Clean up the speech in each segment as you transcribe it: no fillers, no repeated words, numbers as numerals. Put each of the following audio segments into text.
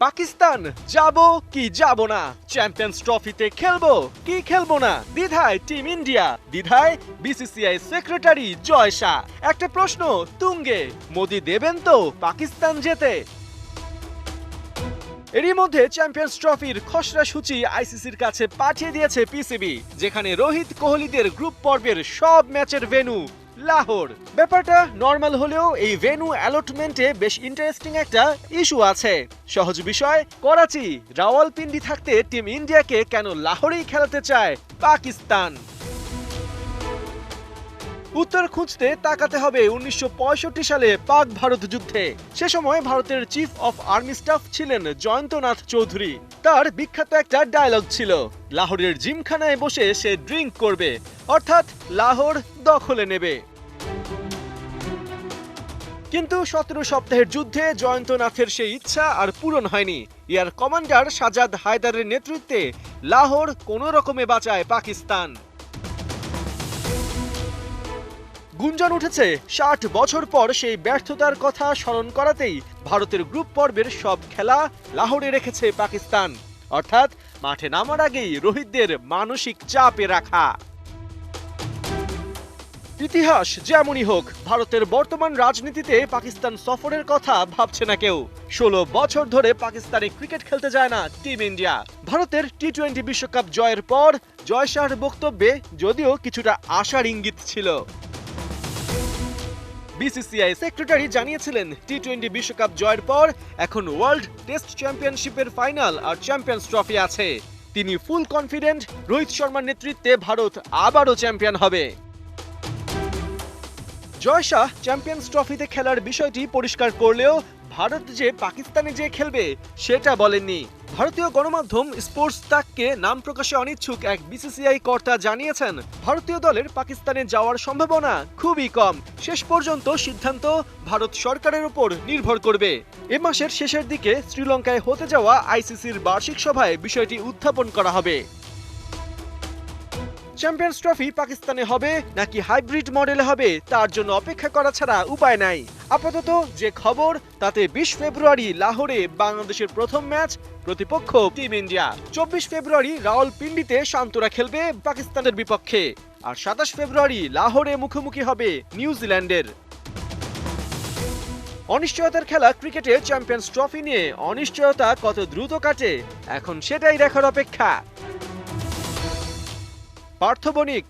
পাকিস্তান যাব কি যাব না, চ্যাম্পিয়ন্স ট্রফিতে খেলবো কি খেলবো না, দ্বিধায় টিম ইন্ডিয়া, দ্বিধায় বিসিসিআই সেক্রেটারি জয় শাহ। একটা প্রশ্ন তুঙ্গে, মোদি দেবেন তো পাকিস্তান যেতে? এরই মধ্যে চ্যাম্পিয়ন্স ট্রফির খসড়া সূচি আইসিসির কাছে পাঠিয়ে দিয়েছে পিসিবি, যেখানে রোহিত কোহলিদের গ্রুপ পর্বের সব ম্যাচের ভেন্যু লাহোর। ব্যাপারটা নর্মাল হলেও এই ভেন্যু অ্যালটমেন্টে বেশ ইন্টারেস্টিং একটা ইস্যু আছে। সহজ বিষয়, করাচি রাওয়ালপিন্ডি থাকতে টিম ইন্ডিয়াকে কেন লাহোরেই খেলাতে চায় পাকিস্তান? উত্তর খুঁজতে তাকাতে হবে 1965 সালে পাক ভারত যুদ্ধে। সে সময় ভারতের চিফ অফ আর্মি স্টাফ ছিলেন জয়ন্তনাথ চৌধুরী। তার বিখ্যাত একটা ডায়লগ ছিল, লাহোরের জিমখানায় বসে সে ড্রিঙ্ক করবে, অর্থাৎ লাহোর দখলে নেবে। কিন্তু 17 সপ্তাহের যুদ্ধে জয়ন্তনাথের সেই ইচ্ছা আর পূরণ হয়নি। এয়ার কমান্ডার সাজাদ হায়দারের নেতৃত্বে লাহোর কোনো রকমে বাঁচায় পাকিস্তান। গুঞ্জন উঠেছে 60 বছর পর সেই ব্যর্থতার কথা স্মরণ করাতেই ভারতের গ্রুপ পর্বের সব খেলা লাহোরে রেখেছে পাকিস্তান, অর্থাৎ মাঠে নামার আগেই রোহিতদের মানসিক চাপে রাখা। ইতিহাস যেমনই হোক, ভারতের বর্তমান রাজনীতিতে পাকিস্তান সফরের কথা ভাবছে না কেউ। 16 বছর ধরে পাকিস্তানে ক্রিকেট খেলতে যায় না টিম ইন্ডিয়া। ভারতের টি-20 বিশ্বকাপ জয়ের পর জয় শাহর বক্তব্যে যদিও কিছুটা আশার ইঙ্গিত ছিল। বিসিসিআই সেক্রেটারি জানিয়েছিলেন, টি-20 বিশ্বকাপ জয়ের পর এখন ওয়ার্ল্ড টেস্ট চ্যাম্পিয়নশিপের ফাইনাল আর চ্যাম্পিয়ন্স ট্রফি আছে। তিনি ফুল কনফিডেন্ট রোহিত শর্মার নেতৃত্বে ভারত আবারও চ্যাম্পিয়ন হবে। জয় শাহ চ্যাম্পিয়ন্স ট্রফিতে খেলার বিষয়টি পরিষ্কার করলেও ভারত যে পাকিস্তানে যে খেলবে সেটা বলেননি। ভারতীয় গণমাধ্যম স্পোর্টস তাককে নাম প্রকাশে অনিচ্ছুক এক বিসিসিআই কর্তা জানিয়েছেন, ভারতীয় দলের পাকিস্তানে যাওয়ার সম্ভাবনা খুবই কম। শেষ পর্যন্ত সিদ্ধান্ত ভারত সরকারের উপর নির্ভর করবে। এ মাসের শেষের দিকে শ্রীলঙ্কায় হতে যাওয়া আইসিসির বার্ষিক সভায় বিষয়টি উত্থাপন করা হবে। চ্যাম্পিয়ন্স ট্রফি পাকিস্তানে হবে নাকি হাইব্রিড মডেলে হবে তার জন্য অপেক্ষা করা ছাড়া উপায় নাই। আপাতত যে খবর তাতে 20 ফেব্রুয়ারি লাহোরে বাংলাদেশের প্রথম ম্যাচ, প্রতিপক্ষ টিম ইন্ডিয়া। 24 ফেব্রুয়ারি রাওয়ালপিন্ডিতে শান্তরা খেলবে পাকিস্তানের বিপক্ষে, আর 27 ফেব্রুয়ারি লাহোরে মুখোমুখি হবে নিউজিল্যান্ডের। অনিশ্চয়তার খেলা ক্রিকেটে চ্যাম্পিয়ন্স ট্রফি নিয়ে অনিশ্চয়তা কত দ্রুত কাটে এখন সেটাই দেখার অপেক্ষা। পার্থ বণিক,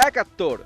71।